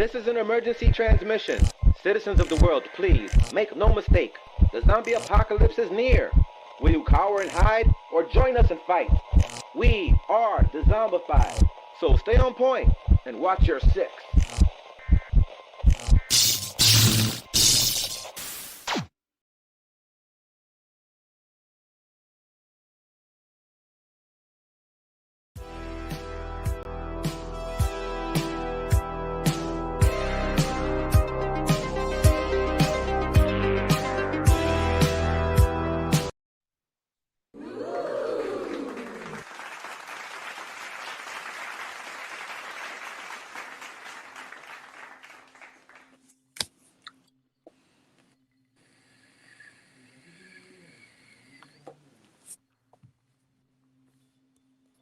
This is an emergency transmission. Citizens of the world, please, make no mistake. The zombie apocalypse is near. Will you cower and hide, or join us and fight? We are Dezombified. So stay on point and watch your six.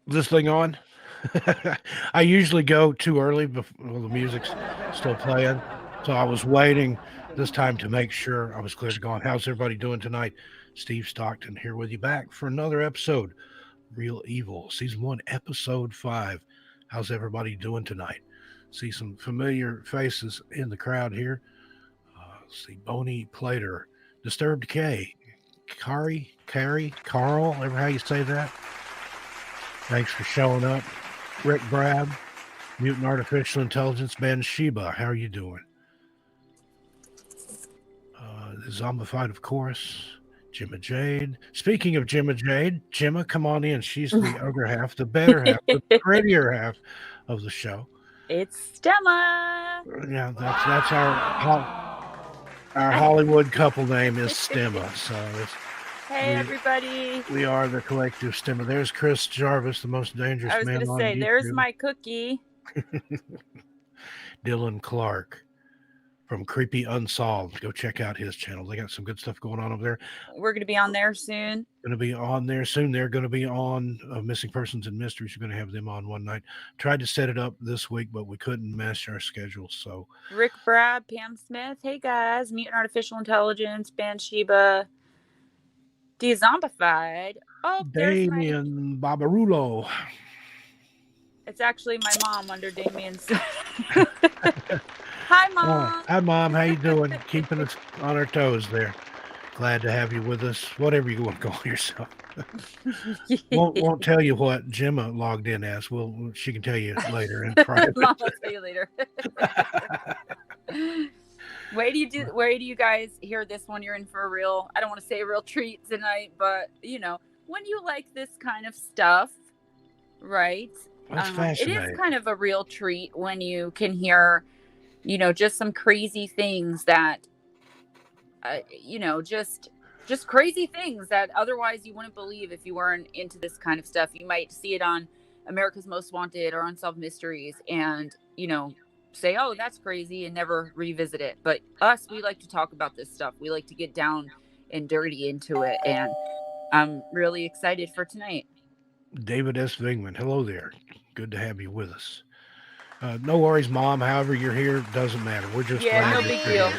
This thing on? I usually go too early before the music's still playing. So I was waiting this time to make sure I was clear to go on. How's everybody doing tonight? Steve Stockton here with you back for another episode. Real Evil, Season 1, Episode 5. How's everybody doing tonight? See some familiar faces in the crowd here. See Boney Plater, Disturbed K, Carrie, Carl, ever how you say that? Thanks for showing up. Rick Brab, Mutant Artificial Intelligence, Ben Sheba, how are you doing? Zombified, of course. Gemma Jade. Speaking of Gemma Jade, Gemma, come on in. She's the other half, the better half, the prettier half of the show. It's Stemma. Yeah, that's our Hollywood couple name is Stemma. So hey, everybody. We are the collective Stemma. There's Chris Jarvis, the most dangerous man on YouTube. I was going to say, there's my cookie. Dylan Clark from Creepy Unsolved. Go check out his channel. They got some good stuff going on over there. We're going to be on there soon. Going to be on there soon. They're going to be on Missing Persons and Mysteries. We're going to have them on one night. Tried to set it up this week, but we couldn't match our schedule. So Rick Brad, Pam Smith. Hey, guys. Mutant Artificial Intelligence, Bansheeba, Dezombified. Oh, Damien Barbarulo. It's actually my mom under Damien's. Hi, Mom. Hi, Mom. How you doing? Keeping us on our toes there. Glad to have you with us. Whatever you want to call yourself. won't tell you what Gemma logged in as. She can tell you later in private. Mom will tell you later. Wait do you guys hear this one? You're in for a real, I don't want to say a real treat tonight, but when you like this kind of stuff, right? That's fascinating. It is kind of a real treat when you can hear, just some crazy things that, just crazy things that otherwise you wouldn't believe if you weren't into this kind of stuff. You might see it on America's Most Wanted or Unsolved Mysteries and, say, oh, that's crazy and never revisit it. But us, we like to talk about this stuff. We like to get down and dirty into it. And I'm really excited for tonight. David S. Vingman, hello there. Good to have you with us. No worries, Mom. However you're here, doesn't matter. We're just glad no big deal.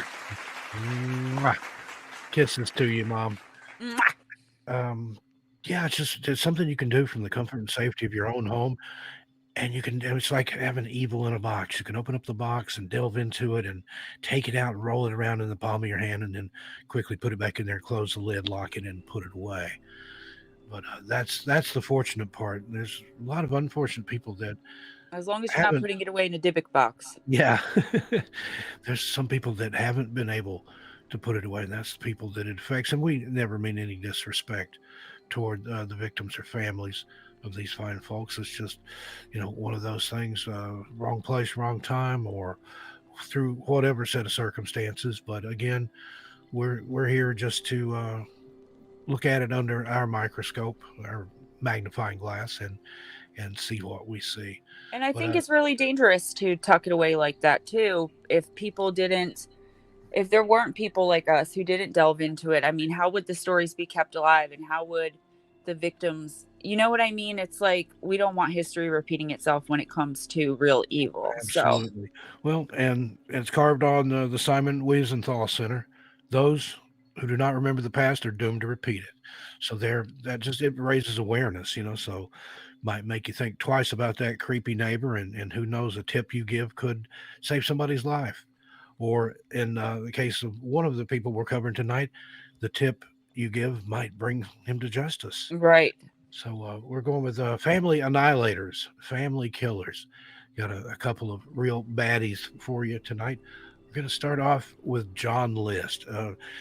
Mwah. Kisses to you, Mom. Yeah, it's something you can do from the comfort and safety of your own home. And it's like having evil in a box. You can open up the box and delve into it and take it out and roll it around in the palm of your hand and then quickly put it back in there, close the lid, lock it, and put it away. But that's the fortunate part. There's a lot of unfortunate people that, as long as you're not putting it away in a Dybbuk box. Yeah. There's some people that haven't been able to put it away, and that's the people that it affects. And we never mean any disrespect toward the victims or families of these fine folks. It's just, one of those things, wrong place, wrong time, or through whatever set of circumstances. But again, we're here just to look at it under our microscope, our magnifying glass, and see what we see. And I think it's really dangerous to tuck it away like that too. If there weren't people like us who didn't delve into it, I mean, how would the stories be kept alive, and how would the victims, you know what I mean? It's like, we don't want history repeating itself when it comes to real evil. Absolutely. So. Well, and it's carved on the Simon Wiesenthal Center. Those who do not remember the past are doomed to repeat it. So it raises awareness, so might make you think twice about that creepy neighbor, and who knows, a tip you give could save somebody's life. Or in the case of one of the people we're covering tonight, the tip you give might bring him to justice. Right. So we're going with family annihilators, family killers. Got a couple of real baddies for you tonight. We're going to start off with John List.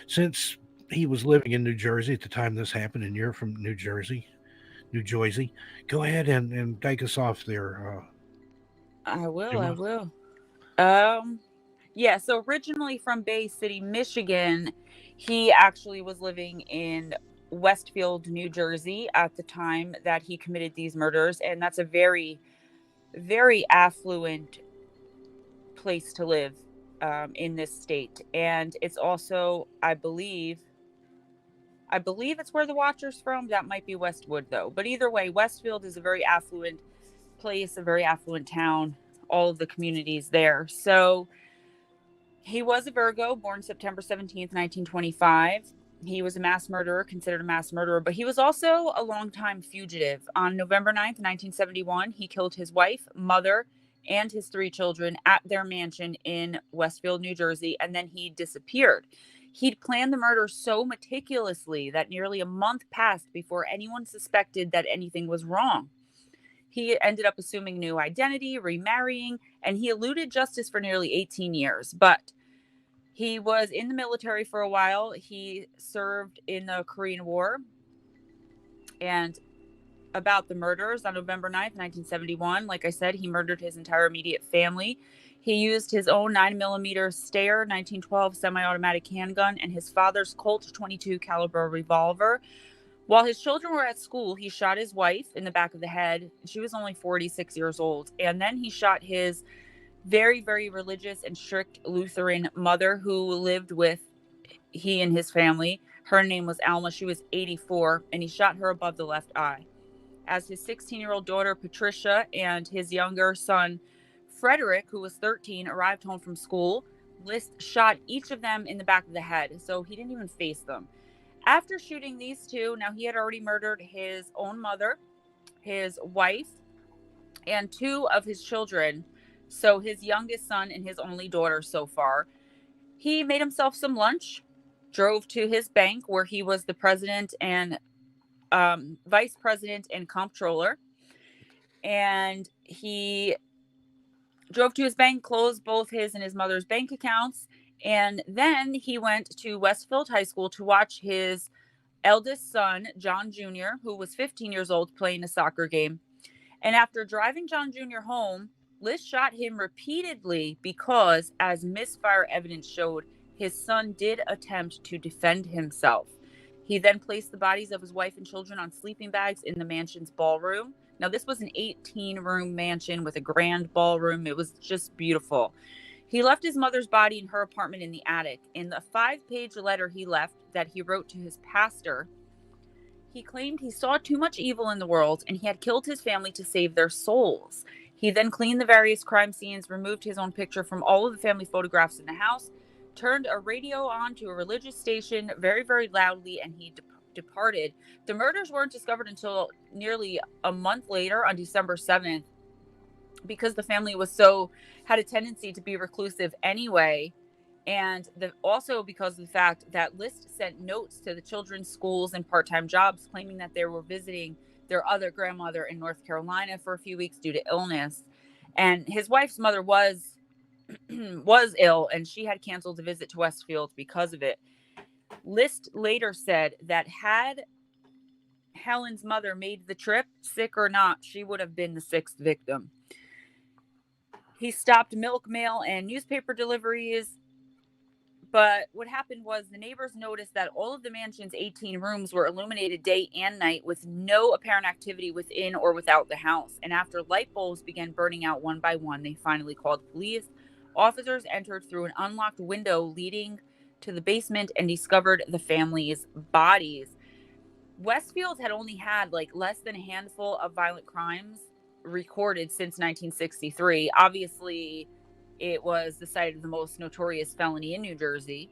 Since he was living in New Jersey at the time this happened, and you're from New Jersey, go ahead and take us off there. I will. Gemma. I will. Yeah. So originally from Bay City, Michigan, he actually was living in Westfield, New Jersey at the time that he committed these murders. And that's a very, very affluent place to live in this state. And it's also, I believe it's where the Watcher's from. That might be Westwood, though. But either way, Westfield is a very affluent place, a very affluent town, all of the communities there. So he was a Virgo, born September 17th, 1925. He was a mass murderer, considered a mass murderer, but he was also a longtime fugitive. On November 9th, 1971, he killed his wife, mother, and his 3 children at their mansion in Westfield, New Jersey, and then he disappeared. He'd planned the murder so meticulously that nearly a month passed before anyone suspected that anything was wrong. He ended up assuming new identity, remarrying, and he eluded justice for nearly 18 years. But he was in the military for a while. He served in the Korean War. And about the murders, on November 9th, 1971, like I said, he murdered his entire immediate family. He used his own 9mm Steyr 1912 semi-automatic handgun and his father's Colt .22 caliber revolver. While his children were at school, he shot his wife in the back of the head. She was only 46 years old. And then he shot his very, very religious and strict Lutheran mother who lived with he and his family. Her name was Alma. She was 84, and he shot her above the left eye. As his 16-year-old daughter, Patricia, and his younger son, Frederick, who was 13, arrived home from school, List shot each of them in the back of the head, so he didn't even face them. After shooting these 2, now he had already murdered his own mother, his wife, and 2 of his children, so his youngest son and his only daughter so far. He made himself some lunch, drove to his bank where he was the president and vice president and comptroller, and he drove to his bank, closed both his and his mother's bank accounts, and then he went to Westfield High School to watch his eldest son, John Jr., who was 15 years old, playing a soccer game. And after driving John Jr. home, List shot him repeatedly because, as misfire evidence showed, his son did attempt to defend himself. He then placed the bodies of his wife and children on sleeping bags in the mansion's ballroom. Now, this was an 18-room mansion with a grand ballroom. It was just beautiful. He left his mother's body in her apartment in the attic. In the 5-page letter he left that he wrote to his pastor, he claimed he saw too much evil in the world and he had killed his family to save their souls. He then cleaned the various crime scenes, removed his own picture from all of the family photographs in the house, turned a radio on to a religious station very, very loudly, and he departed. The murders weren't discovered until nearly a month later, on December 7th, because the family had a tendency to be reclusive anyway, and also because of the fact that List sent notes to the children's schools and part-time jobs claiming that they were visiting their other grandmother in North Carolina for a few weeks due to illness. And his wife's mother was ill, and she had canceled a visit to Westfield because of it. List later said that had Helen's mother made the trip, sick or not, she would have been the 6th victim. He stopped milk, mail, and newspaper deliveries. But what happened was the neighbors noticed that all of the mansion's 18 rooms were illuminated day and night with no apparent activity within or without the house. And after light bulbs began burning out one by one, they finally called police. Officers entered through an unlocked window leading to the basement and discovered the family's bodies. Westfield had only had less than a handful of violent crimes recorded since 1963. Obviously, it was the site of the most notorious felony in New Jersey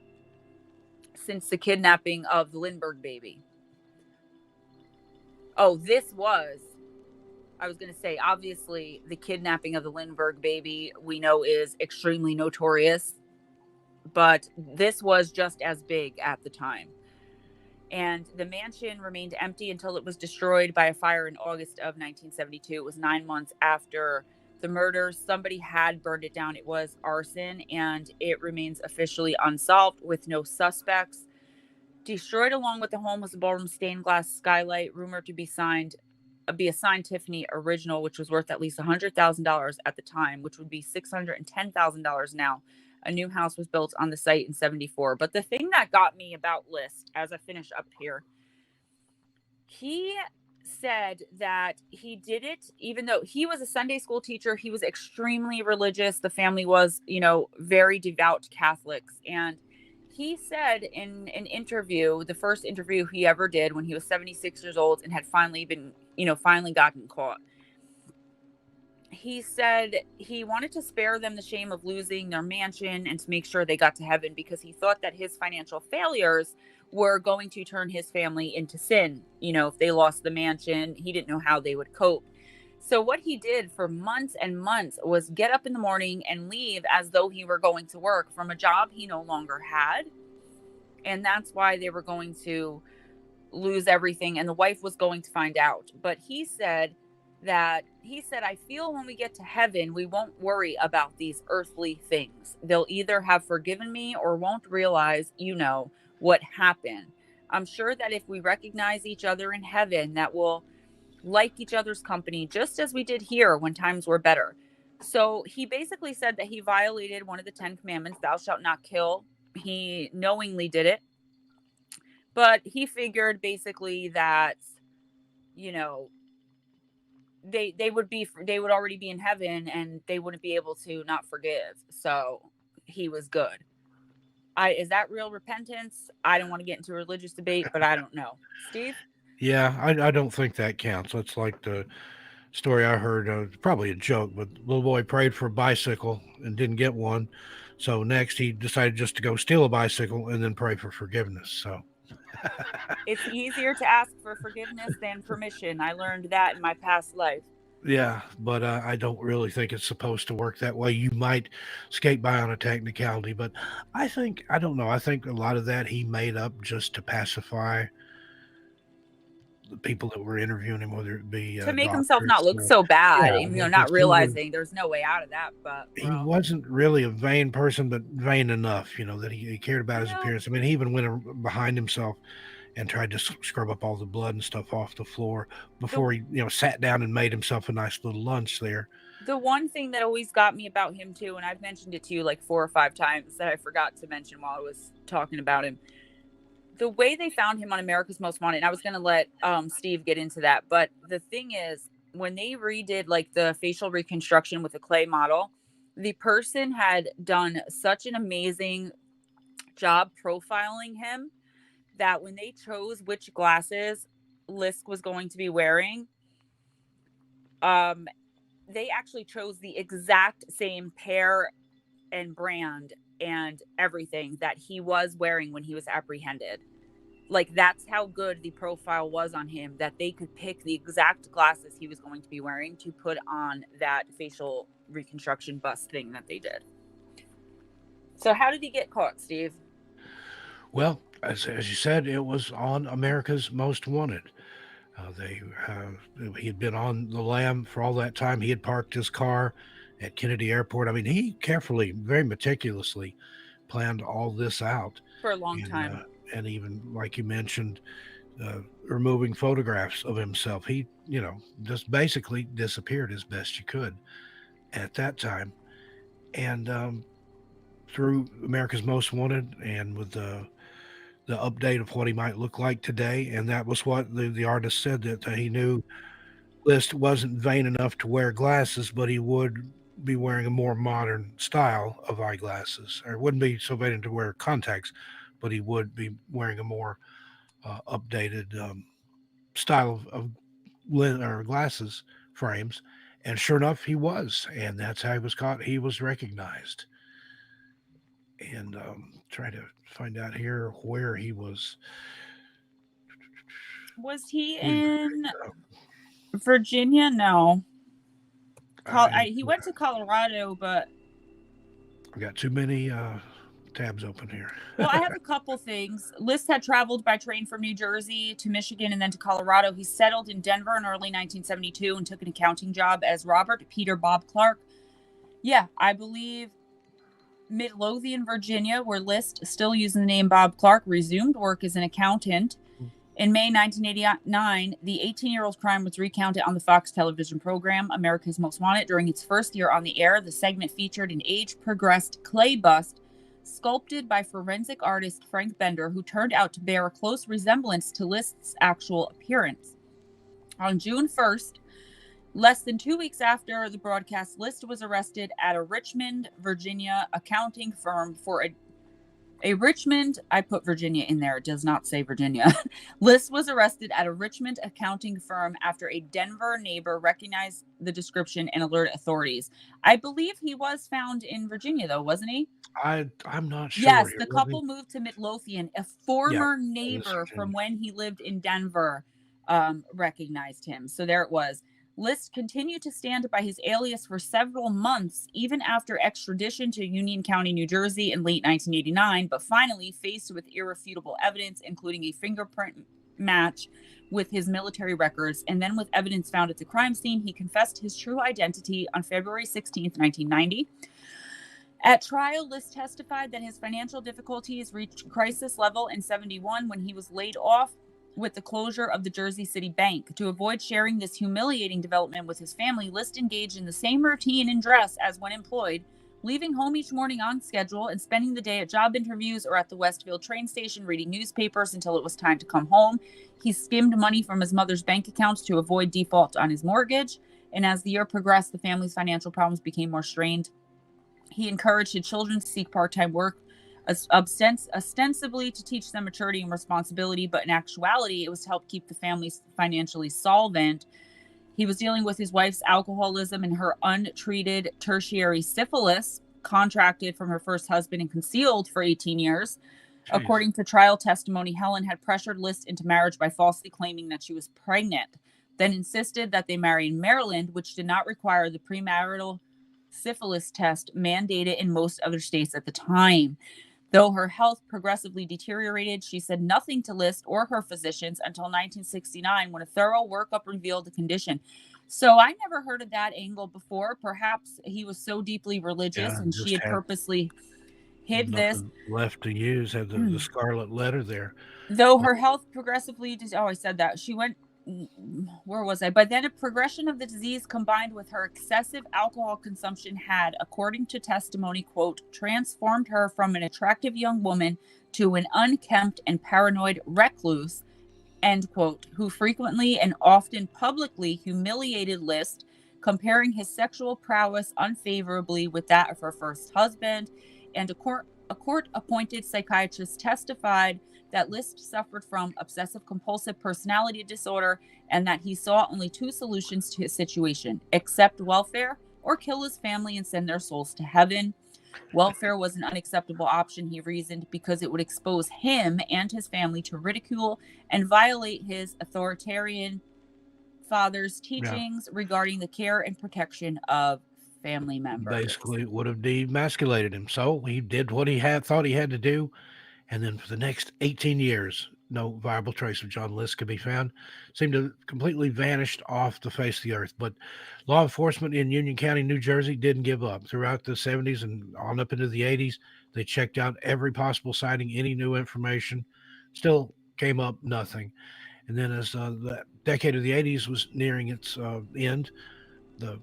since the kidnapping of the Lindbergh baby. Oh, this was I was going to say, obviously, the kidnapping of the Lindbergh baby we know is extremely notorious, but this was just as big at the time. And the mansion remained empty until it was destroyed by a fire in August of 1972. It was 9 months after the murders. Somebody had burned it down. It was arson, and it remains officially unsolved with no suspects. Destroyed along with the home was a ballroom stained glass skylight, rumored to be a signed Tiffany original, which was worth at least $100,000 at the time, which would be $610,000 now. A new house was built on the site in 74. But the thing that got me about List, as I finish up here, he said that he did it even though he was a Sunday school teacher. He was extremely religious. The family was, very devout Catholics. And he said in an interview, the first interview he ever did when he was 76 years old and had finally gotten caught, he said he wanted to spare them the shame of losing their mansion and to make sure they got to heaven, because he thought that his financial failures were going to turn his family into sin. If they lost the mansion, he didn't know how they would cope. So what he did for months and months was get up in the morning and leave as though he were going to work from a job he no longer had. And that's why they were going to lose everything. And the wife was going to find out. But he said, I feel when we get to heaven, we won't worry about these earthly things. They'll either have forgiven me or won't realize, what happened. I'm sure that if we recognize each other in heaven, that we'll like each other's company, just as we did here when times were better. So he basically said that he violated one of the 10 commandments, thou shalt not kill. He knowingly did it. But he figured basically that, they would already be in heaven and they wouldn't be able to not forgive. So he was good. Is that real repentance? I don't want to get into a religious debate, but I don't know. Steve? Yeah, I don't think that counts. It's like the story I heard, probably a joke, but little boy prayed for a bicycle and didn't get one. So next he decided just to go steal a bicycle and then pray for forgiveness. So It's easier to ask for forgiveness than permission. I learned that in my past life. yeah, but I don't really think it's supposed to work that way. You might skate by on a technicality, but I don't know. I think a lot of that he made up just to pacify the people that were interviewing him, whether it be To make himself doctors. not look so bad, Yeah, not because realizing there's no way out of that. But he wasn't really a vain person, but vain enough, that he cared about his appearance. I mean, he even went behind himself and tried to scrub up all the blood and stuff off the floor before he, sat down and made himself a nice little lunch there. The one thing that always got me about him too, and I've mentioned it to you like 4 or 5 times that I forgot to mention while I was talking about him, the way they found him on America's Most Wanted, and I was going to let Steve get into that, but the thing is, when they redid like the facial reconstruction with the clay model, the person had done such an amazing job profiling him that when they chose which glasses Lisk was going to be wearing, they actually chose the exact same pair and brand and everything that he was wearing when he was apprehended. Like, that's how good the profile was on him, that they could pick the exact glasses he was going to be wearing to put on that facial reconstruction bust thing that they did. So how did he get caught, Steve? Well, as you said, it was on America's Most Wanted. He had been on the lam for all that time. He had parked his car at Kennedy Airport. I mean, he carefully, very meticulously planned all this out For a long time. And even, like you mentioned, removing photographs of himself. He, just basically disappeared as best you could at that time. And through America's Most Wanted and with the update of what he might look like today, and that was what the artist said, that he knew List wasn't vain enough to wear glasses, but he would be wearing a more modern style of eyeglasses, or wouldn't be so vain to wear contacts, but he would be wearing a more updated style of or glasses frames. And sure enough, he was, and that's how he was caught. He was recognized. And trying to find out here where he was. Was he in? Virginia, no. He went to Colorado, but I got too many tabs open here. Well, I have a couple things. List had traveled by train from New Jersey to Michigan and then to Colorado. He settled in Denver in early 1972 and took an accounting job as Robert Peter Bob Clark. Yeah, I believe Midlothian, Virginia, where List, still using the name Bob Clark, resumed work as an accountant. In May 1989, the 18-year-old crime was recounted on the Fox television program America's Most Wanted. During its first year on the air, the segment featured an age-progressed clay bust sculpted by forensic artist Frank Bender, who turned out to bear a close resemblance to List's actual appearance. On June 1st, less than 2 weeks after the broadcast, List was arrested at a Richmond, Virginia accounting firm for a Richmond, I put Virginia in there, it does not say Virginia. List was arrested at a Richmond accounting firm after a Denver neighbor recognized the description and alerted authorities. I believe he was found in Virginia, though, wasn't he? I'm not sure. Yes, the couple moved to Midlothian. A former neighbor from when he lived in Denver recognized him. So there it was. List continued to stand by his alias for several months, even after extradition to Union County, New Jersey in late 1989, but finally, faced with irrefutable evidence, including a fingerprint match with his military records, and then with evidence found at the crime scene, he confessed his true identity on February 16th, 1990. At trial, List testified that his financial difficulties reached crisis level in 1971 when he was laid off with the closure of the Jersey City Bank. To avoid sharing this humiliating development with his family, List engaged in the same routine and dress as when employed, leaving home each morning on schedule and spending the day at job interviews or at the Westfield train station reading newspapers until it was time to come home. He skimmed money from his mother's bank accounts to avoid default on his mortgage, and as the year progressed, the family's financial problems became more strained. He encouraged his children to seek part-time work, ostensibly to teach them maturity and responsibility, but in actuality, it was to help keep the family financially solvent. He was dealing with his wife's alcoholism and her untreated tertiary syphilis, contracted from her first husband and concealed for 18 years. Jeez. According to trial testimony, Helen had pressured List into marriage by falsely claiming that she was pregnant, then insisted that they marry in Maryland, which did not require the premarital syphilis test mandated in most other states at the time. Though her health progressively deteriorated, she said nothing to List or her physicians until 1969 when a thorough workup revealed the condition. So I never heard of that angle before. Perhaps he was so deeply religious and she had purposely hid this. Left to use, had the scarlet letter there. Though her health progressively, I said that. She went, where was I? But then a progression of the disease combined with her excessive alcohol consumption had, according to testimony, quote, transformed her from an attractive young woman to an unkempt and paranoid recluse, end quote, who frequently and often publicly humiliated List, comparing his sexual prowess unfavorably with that of her first husband. And a court-appointed psychiatrist testified that List suffered from obsessive-compulsive personality disorder and that he saw only two solutions to his situation: accept welfare or kill his family and send their souls to heaven. Welfare was an unacceptable option, he reasoned, because it would expose him and his family to ridicule and violate his authoritarian father's teachings regarding the care and protection of family members. Basically, it would have demasculated him. So he did what he thought he had to do. And then for the next 18 years, no viable trace of John List could be found. Seemed to have completely vanished off the face of the earth. But law enforcement in Union County, New Jersey, didn't give up. Throughout the 70s and on up into the 80s, they checked out every possible sighting, any new information. Still came up nothing. And then as the decade of the 80s was nearing its end, the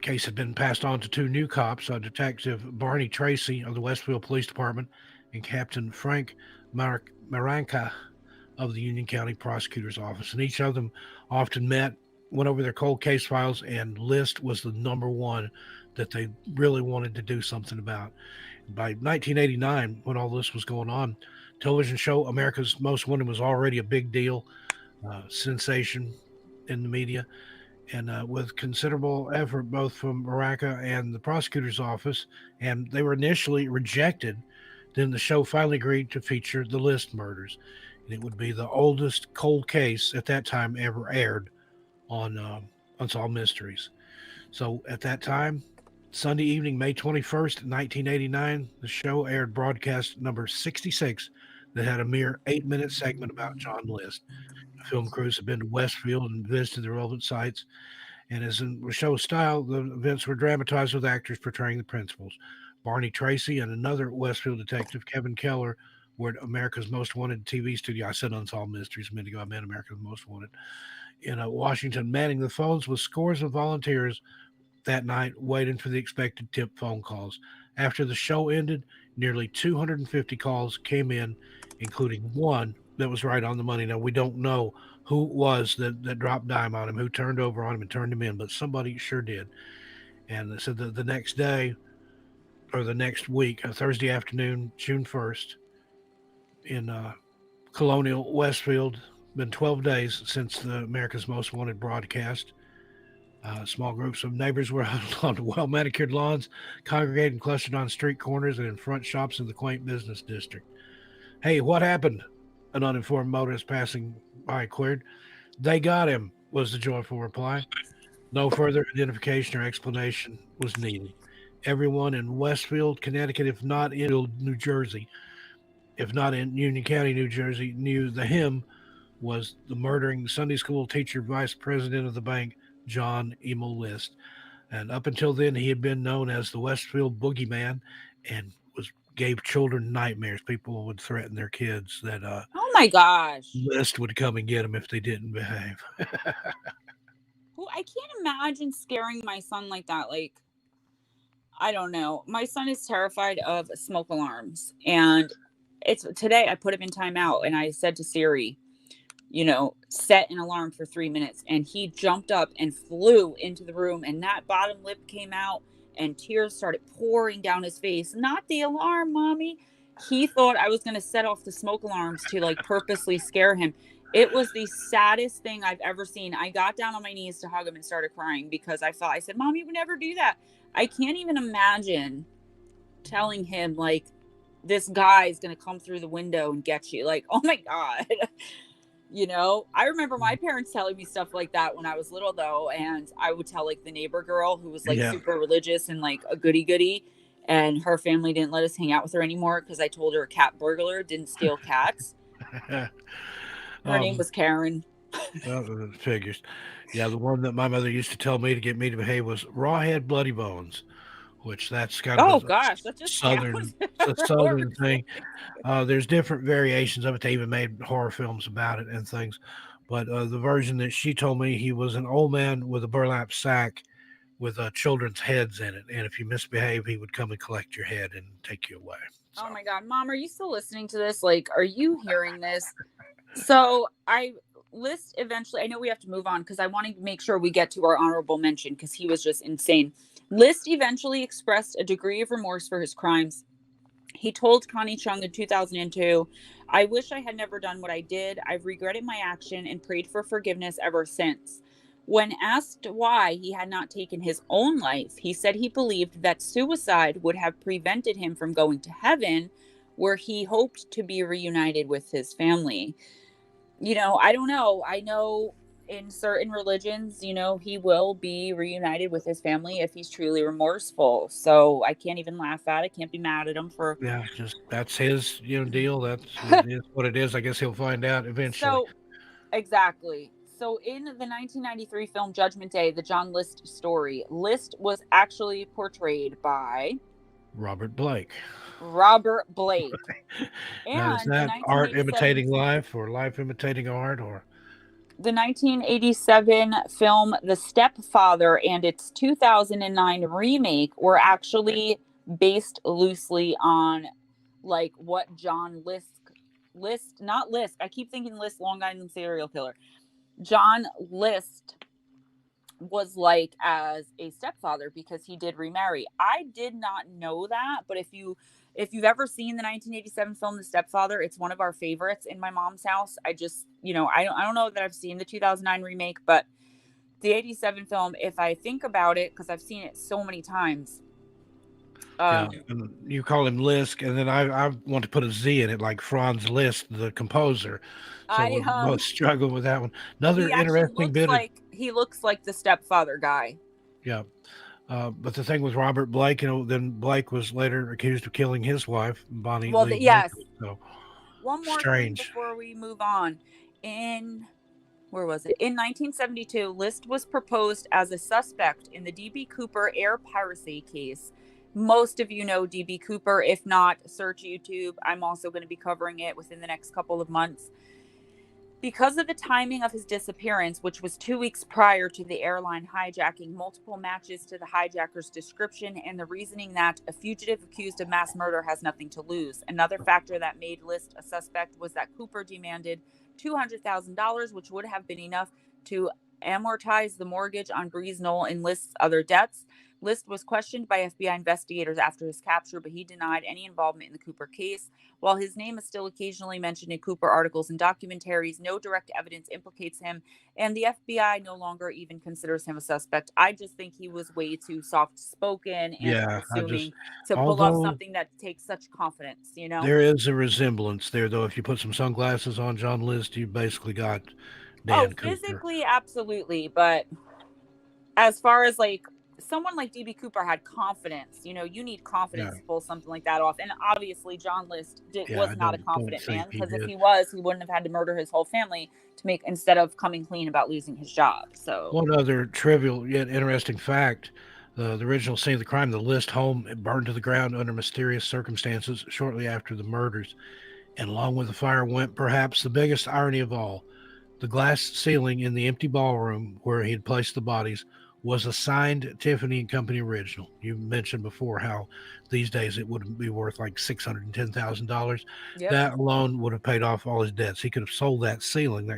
case had been passed on to two new cops, Detective Barney Tracy of the Westfield Police Department and Captain Frank Maranca of the Union County Prosecutor's Office. And each of them often met, went over their cold case files, and List was the number one that they really wanted to do something about. By 1989, when all this was going on, television show America's Most Wanted was already a big deal, sensation in the media. And with considerable effort, both from Maranca and the prosecutor's office, and they were initially rejected, then the show finally agreed to feature the List murders. And it would be the oldest cold case at that time ever aired on Unsolved Mysteries. So at that time, Sunday evening, May 21st, 1989, the show aired broadcast number 66 that had a mere 8-minute segment about John List. The film crews had been to Westfield and visited the relevant sites, and as in the show's style, the events were dramatized with actors portraying the principals. Barney Tracy and another Westfield detective, Kevin Keller, were at America's Most Wanted TV studio. I said Unsolved Mysteries a minute ago. I meant America's Most Wanted in Washington, manning the phones with scores of volunteers that night, waiting for the expected tip phone calls. After the show ended, nearly 250 calls came in, including one that was right on the money. Now, we don't know who it was that dropped dime on him, who turned over on him and turned him in, but somebody sure did. And they said that the next day or the next week, Thursday afternoon, June 1st, in Colonial Westfield, been 12 days since the America's Most Wanted broadcast. Small groups of neighbors were huddled on well manicured lawns, congregated and clustered on street corners and in front shops in the quaint business district. Hey, what happened? An uninformed motorist passing by queried. They got him, was the joyful reply. No further identification or explanation was needed. Everyone in Westfield, Connecticut, if not in New Jersey, if not in Union County, New Jersey, knew the him was the murdering Sunday school teacher, vice president of the bank, John Emil List. And up until then, he had been known as the Westfield Boogeyman and was gave children nightmares. People would threaten their kids that Oh my gosh. List would come and get them if they didn't behave. Well, I can't imagine scaring my son like that. Like, I don't know. My son is terrified of smoke alarms. And it's today I put him in timeout and I said to Siri, set an alarm for 3 minutes. And he jumped up and flew into the room and that bottom lip came out and tears started pouring down his face. Not the alarm, mommy. He thought I was going to set off the smoke alarms to like purposely scare him. It was the saddest thing I've ever seen. I got down on my knees to hug him and started crying because I said, Mom, you would never do that. I can't even imagine telling him like this guy is going to come through the window and get you. Like, oh my God. I remember my parents telling me stuff like that when I was little though. And I would tell like the neighbor girl who was like super religious and like a goody, and her family didn't let us hang out with her anymore because I told her a cat burglar didn't steal cats. Her name was Karen. Figures. Yeah, the one that my mother used to tell me to get me to behave was Rawhead Bloody Bones, which that's kind of that's just southern thing. There's different variations of it. They even made horror films about it and things. But the version that she told me, he was an old man with a burlap sack with children's heads in it. And if you misbehave, he would come and collect your head and take you away. So. Oh my God, Mom, are you still listening to this? Like, are you hearing this? So List eventually, I know we have to move on because I want to make sure we get to our honorable mention because he was just insane. List eventually expressed a degree of remorse for his crimes. He told Connie Chung in 2002, I wish I had never done what I did. I've regretted my action and prayed for forgiveness ever since. When asked why he had not taken his own life, he said he believed that suicide would have prevented him from going to heaven, where he hoped to be reunited with his family. I don't know. I know in certain religions, he will be reunited with his family if he's truly remorseful. So I can't even laugh at it. Can't be mad at him for. Yeah, just that's his, deal. That's what it is. I guess he'll find out eventually. So, exactly. So in the 1993 film Judgment Day, the John List story, List was actually portrayed by Robert Blake. And now, is that art imitating life or life imitating art or? The 1987 film The Stepfather and its 2009 remake were actually based loosely on like what John not List. I keep thinking List, Long Island serial killer. John List was like as a stepfather because he did remarry. I did not know that, but if you've ever seen the 1987 film The Stepfather, it's one of our favorites in my mom's house. I just, I don't know that I've seen the 2009 remake, but the 87 film, if I think about it, because I've seen it so many times, Yeah, and you call him Lisk, and then I want to put a Z in it, like Franz Liszt, the composer. So I we're both struggling with that one. Another he actually interesting bit of he looks like the stepfather guy. yeah. But the thing with Robert Blake, then Blake was later accused of killing his wife, Bonnie Well, Lee. yes. So One more thing strange. before we move on. Where was it? In 1972, Liszt was proposed as a suspect in the D.B. Cooper air piracy case. Most of you know D.B. Cooper. If not, search YouTube. I'm also going to be covering it within the next couple of months. Because of the timing of his disappearance, which was 2 weeks prior to the airline hijacking, multiple matches to the hijacker's description, and the reasoning that a fugitive accused of mass murder has nothing to lose. Another factor that made Liszt a suspect was that Cooper demanded $200,000, which would have been enough to amortize the mortgage on Breeze Knoll and List's other debts. Liszt was questioned by FBI investigators after his capture, but he denied any involvement in the Cooper case. While his name is still occasionally mentioned in Cooper articles and documentaries, no direct evidence implicates him, and the FBI no longer even considers him a suspect. I just think he was way too soft-spoken and unassuming to pull off something that takes such confidence, you know? There is a resemblance there, though. If you put some sunglasses on John Liszt, you basically got Dan Cooper. Physically, absolutely, but as far as like someone like DB Cooper had confidence, you need confidence to pull something like that off. And obviously John Liszt was not a confident man, because if he was, he wouldn't have had to murder his whole family instead of coming clean about losing his job. So one other trivial yet interesting fact, the original scene of the crime, the Liszt home, burned to the ground under mysterious circumstances shortly after the murders. And along with the fire went perhaps the biggest irony of all. The glass ceiling in the empty ballroom where he had placed the bodies was a signed Tiffany and Company original. You mentioned before how these days it would be worth like $610,000. Yep. That alone would have paid off all his debts. He could have sold that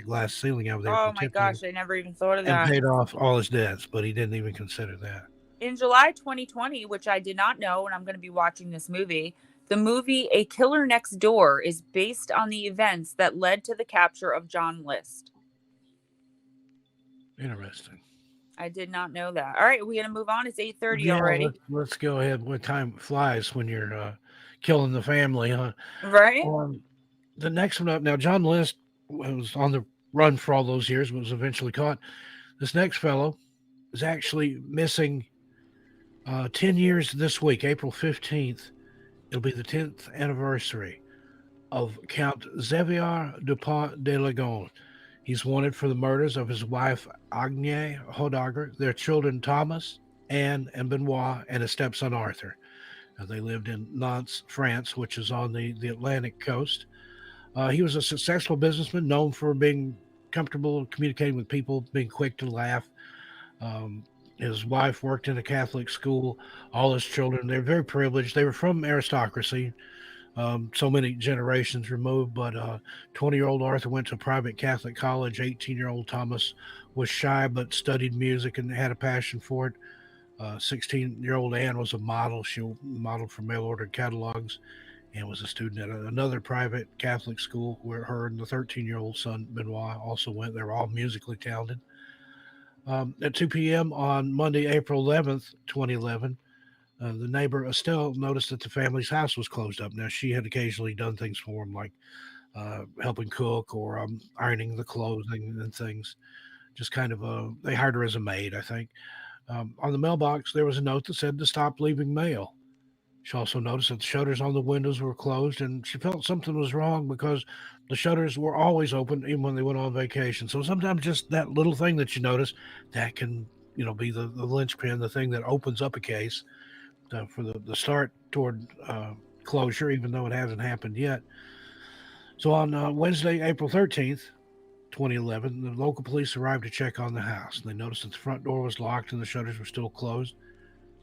glass ceiling over there. Oh my gosh, I never even thought of that. And paid off all his debts, but he didn't even consider that. In July 2020, which I did not know, and I'm going to be watching this movie, the movie A Killer Next Door is based on the events that led to the capture of John Liszt. Interesting. I did not know that. All right, are we going to move on? It's 8:30 already. Let's go ahead. What time flies when you're killing the family, huh? Right. The next one up now, John Liszt was on the run for all those years, but was eventually caught. This next fellow is actually missing 10 years this week, April 15th. It'll be the 10th anniversary of Count Xavier Dupont de Ligonnès. He's wanted for the murders of his wife, Agnès Hodager, their children, Thomas, Anne, and Benoit, and his stepson, Arthur. They lived in Nantes, France, which is on the Atlantic coast. He was a successful businessman known for being comfortable communicating with people, being quick to laugh. His wife worked in a Catholic school. All his children, they're very privileged. They were from aristocracy. So many generations removed, but 20-year-old Arthur went to a private Catholic college. 18-year-old Thomas was shy but studied music and had a passion for it. 16-year-old Anne was a model. She modeled for mail-order catalogs and was a student at another private Catholic school where her and the 13-year-old son, Benoit, also went. They were all musically talented. At 2 p.m. on Monday, April 11th, 2011, the neighbor, Estelle, noticed that the family's house was closed up. Now, she had occasionally done things for him, like helping cook or ironing the clothing and things. Just kind of they hired her as a maid, I think. On the mailbox, there was a note that said to stop leaving mail. She also noticed that the shutters on the windows were closed, and she felt something was wrong because the shutters were always open, even when they went on vacation. So sometimes just that little thing that you notice, that can, be the linchpin, the thing that opens up a case. For the start toward closure, even though it hasn't happened yet. So on Wednesday, April 13th, 2011, the local police arrived to check on the house. They noticed that the front door was locked and the shutters were still closed.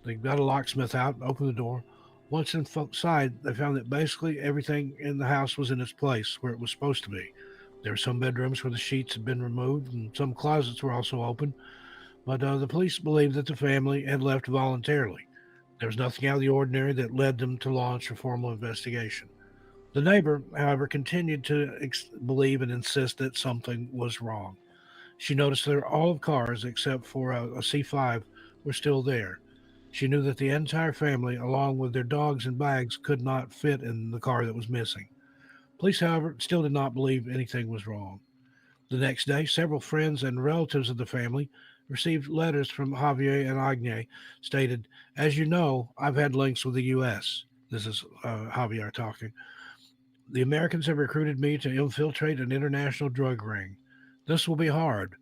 They got a locksmith out and opened the door. Once inside, they found that basically everything in the house was in its place where it was supposed to be. There were some bedrooms where the sheets had been removed, and some closets were also open. But the police believed that the family had left voluntarily. There was nothing out of the ordinary that led them to launch a formal investigation. The neighbor, however, continued to believe and insist that something was wrong. She noticed that all of cars, except for a C5, were still there. She knew that the entire family, along with their dogs and bags, could not fit in the car that was missing. Police, however, still did not believe anything was wrong. The next day, several friends and relatives of the family received letters from Javier and Agne stated, "As you know, I've had links with the U.S." This is Javier talking. "The Americans have recruited me to infiltrate an international drug ring. This will be hard.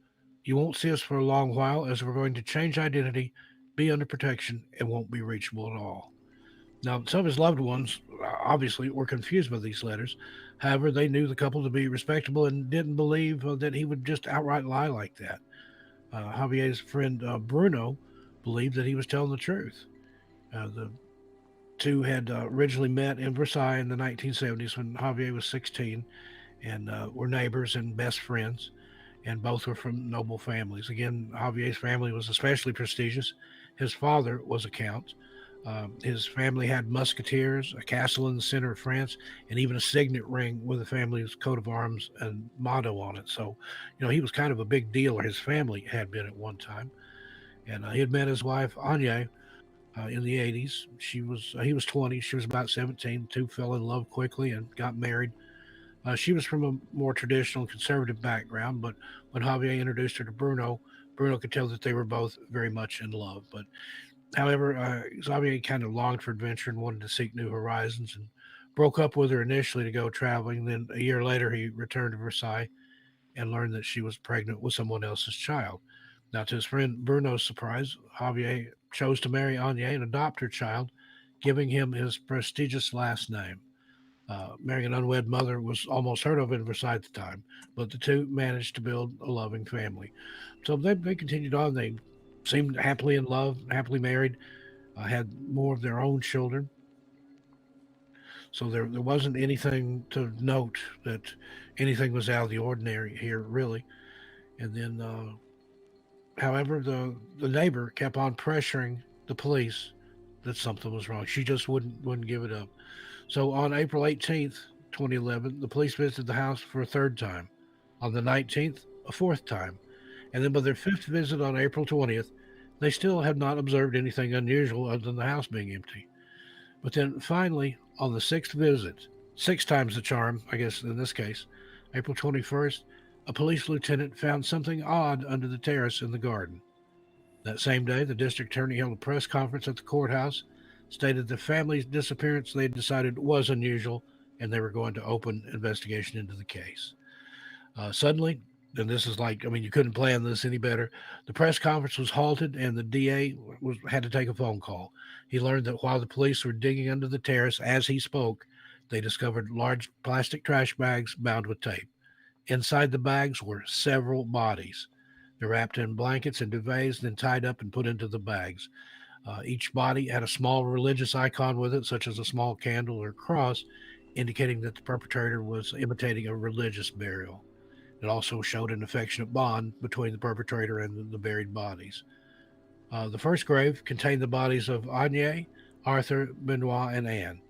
You won't see us for a long while as we're going to change identity, be under protection, and won't be reachable at all." Now, some of his loved ones obviously were confused by these letters. However, they knew the couple to be respectable and didn't believe that he would just outright lie like that. Javier's friend Bruno believed that he was telling the truth. The two had originally met in Versailles in the 1970s when Javier was 16 and were neighbors and best friends, and both were from noble families. Again, Javier's family was especially prestigious. His father was a count. His family had musketeers, a castle in the center of France, and even a signet ring with the family's coat of arms and motto on it. So, he was kind of a big deal, or his family had been at one time. And he had met his wife, Anya, in the 80s. He was 20, she was about 17. The two fell in love quickly and got married. She was from a more traditional conservative background, but when Javier introduced her to Bruno, Bruno could tell that they were both very much in love. But however, Xavier kind of longed for adventure and wanted to seek new horizons and broke up with her initially to go traveling. Then a year later, he returned to Versailles and learned that she was pregnant with someone else's child. Now, to his friend Bruno's surprise, Javier chose to marry Anya and adopt her child, giving him his prestigious last name. Marrying an unwed mother was almost heard of in Versailles at the time, but the two managed to build a loving family. So they continued on. They seemed happily in love, happily married, had more of their own children. So there wasn't anything to note that anything was out of the ordinary here, really. And then, however, the neighbor kept on pressuring the police that something was wrong. She just wouldn't give it up. So on April 18th, 2011, the police visited the house for a third time. On the 19th, a fourth time. And then by their fifth visit on April 20th, they still had not observed anything unusual other than the house being empty. But then finally, on the sixth visit, six times the charm, I guess in this case, April 21st, a police lieutenant found something odd under the terrace in the garden. That same day, the district attorney held a press conference at the courthouse, stated the family's disappearance they had decided was unusual, and they were going to open investigation into the case. Suddenly, and this is like, I mean, you couldn't plan this any better. The press conference was halted, and the DA had to take a phone call. He learned that while the police were digging under the terrace as he spoke, they discovered large plastic trash bags bound with tape. Inside the bags were several bodies. They're wrapped in blankets and duvets, then tied up and put into the bags. Each body had a small religious icon with it, such as a small candle or cross, indicating that the perpetrator was imitating a religious burial. It also showed an affectionate bond between the perpetrator and the buried bodies. The first grave contained the bodies of Agne, Arthur, Benoit, and Anne.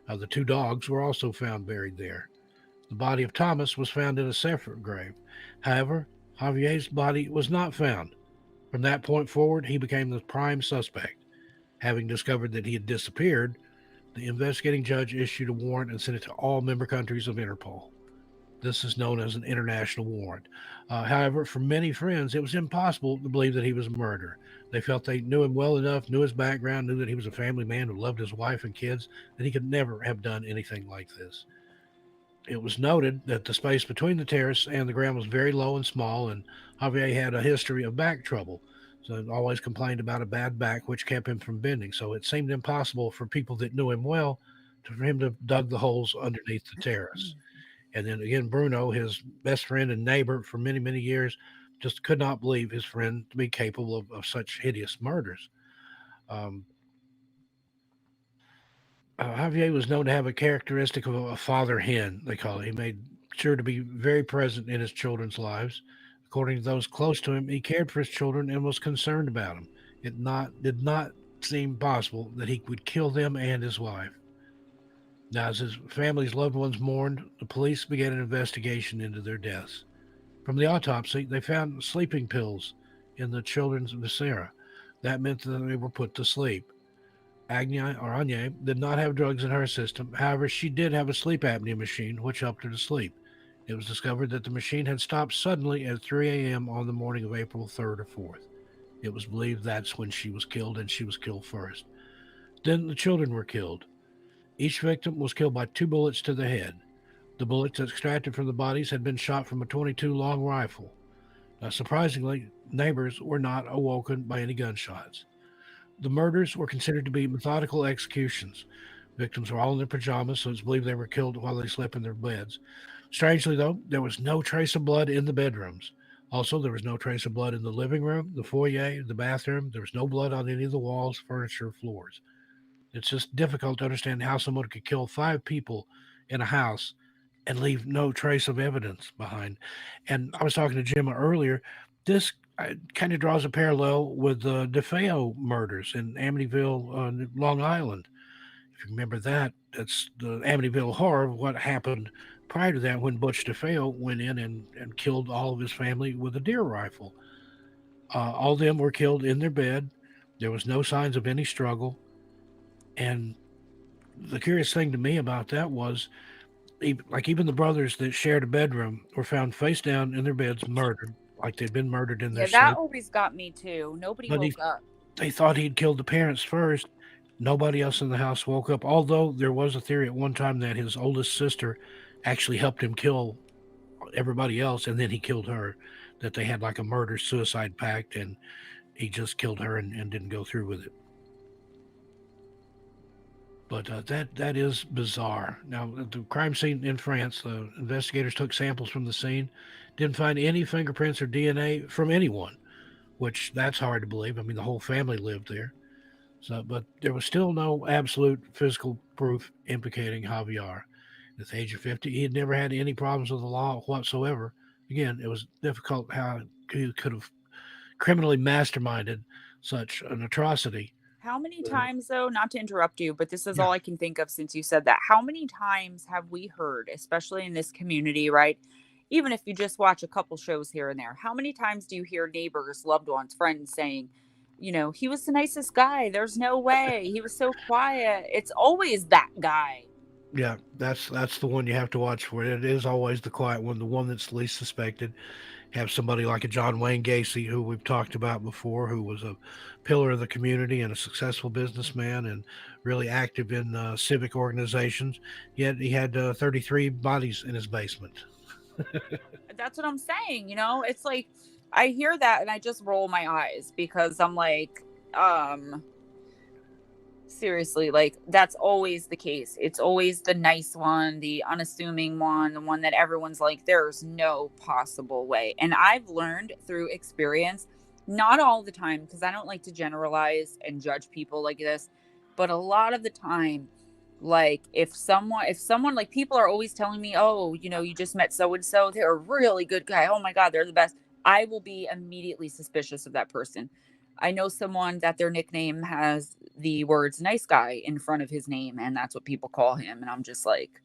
The two dogs were also found buried there. The body of Thomas was found in a separate grave. However, Javier's body was not found. From that point forward, he became the prime suspect. Having discovered that he had disappeared, the investigating judge issued a warrant and sent it to all member countries of Interpol. This is known as an international warrant. However, for many friends, it was impossible to believe that he was a murderer. They felt they knew him well enough, knew his background, knew that he was a family man who loved his wife and kids, that he could never have done anything like this. It was noted that the space between the terrace and the ground was very low and small, and Javier had a history of back trouble. So he always complained about a bad back, which kept him from bending. So it seemed impossible for people that knew him well for him to dug the holes underneath the terrace. And then again, Bruno, his best friend and neighbor for many, many years, just could not believe his friend to be capable of such hideous murders. Javier was known to have a characteristic of a father hen, they call it. He made sure to be very present in his children's lives. According to those close to him, he cared for his children and was concerned about them. Did not seem possible that he would kill them and his wife. Now, as his family's loved ones mourned, the police began an investigation into their deaths. From the autopsy, they found sleeping pills in the children's viscera. That meant that they were put to sleep. Anya did not have drugs in her system. However, she did have a sleep apnea machine, which helped her to sleep. It was discovered that the machine had stopped suddenly at 3 a.m. on the morning of April 3rd or 4th. It was believed that's when she was killed, and she was killed first. Then the children were killed. Each victim was killed by 2 bullets to the head. The bullets extracted from the bodies had been shot from a 22 long rifle. Surprisingly, neighbors were not awoken by any gunshots. The murders were considered to be methodical executions. Victims were all in their pajamas, so it's believed they were killed while they slept in their beds. Strangely, though, there was no trace of blood in the bedrooms. Also, there was no trace of blood in the living room, the foyer, the bathroom. There was no blood on any of the walls, furniture, floors. It's just difficult to understand how someone could kill 5 people in a house and leave no trace of evidence behind. And I was talking to Gemma earlier. This kind of draws a parallel with the DeFeo murders in Amityville, Long Island. If you remember that, that's the Amityville horror. What happened prior to that when Butch DeFeo went in and killed all of his family with a deer rifle. All of them were killed in their bed. There was no signs of any struggle. And the curious thing to me about that was, even the brothers that shared a bedroom were found face down in their beds, murdered, like they'd been murdered in their Yeah, that sleep. always got me too. Nobody But woke up. they thought he'd killed the parents first. Nobody else in the house woke up, although there was a theory at one time that his oldest sister actually helped him kill everybody else, and then he killed her, that they had like a murder-suicide pact, and he just killed her and didn't go through with it. But that is bizarre. Now, at the crime scene in France, the investigators took samples from the scene, didn't find any fingerprints or DNA from anyone, which that's hard to believe. I mean, the whole family lived there. So, but there was still no absolute physical proof implicating Javier. At the age of 50, he had never had any problems with the law whatsoever. Again, it was difficult how he could have criminally masterminded such an atrocity. How many times, though, not to interrupt you, but this is Yeah. all I can think of since you said that. How many times have we heard, especially in this community, right? Even if you just watch a couple shows here and there, how many times do you hear neighbors, loved ones, friends saying, he was the nicest guy. There's no way. He was so quiet. It's always that guy. Yeah, that's the one you have to watch for. It is always the quiet one, the one that's least suspected. Have somebody like a John Wayne Gacy, who we've talked about before, who was a pillar of the community and a successful businessman and really active in civic organizations. Yet he had 33 bodies in his basement. That's what I'm saying. It's like I hear that and I just roll my eyes because I'm like, seriously, like that's always the case. It's always the nice one, the unassuming one, the one that everyone's like, there's no possible way. And I've learned through experience, not all the time, because I don't like to generalize and judge people like this, but a lot of the time, like if someone like people are always telling me, oh, you just met so and so, they're a really good guy, oh my god, they're the best, I will be immediately suspicious of that person. I know someone that their nickname has the words nice guy in front of his name, and that's what people call him. And I'm just like,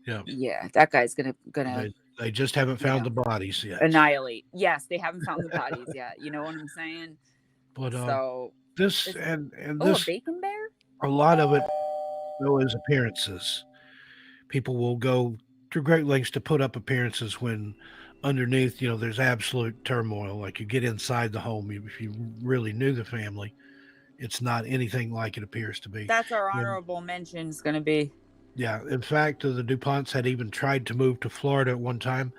yeah, that guy's gonna They just haven't found the bodies yet. Annihilate. Yes, they haven't found the bodies yet. You know what I'm saying? But so this and this a bacon bear? A lot of it though is appearances. People will go through great lengths to put up appearances when underneath, there's absolute turmoil. Like you get inside the home, if you really knew the family, it's not anything like it appears to be. That's our honorable mention is going to be. Yeah. In fact, the DuPonts had even tried to move to Florida at one time.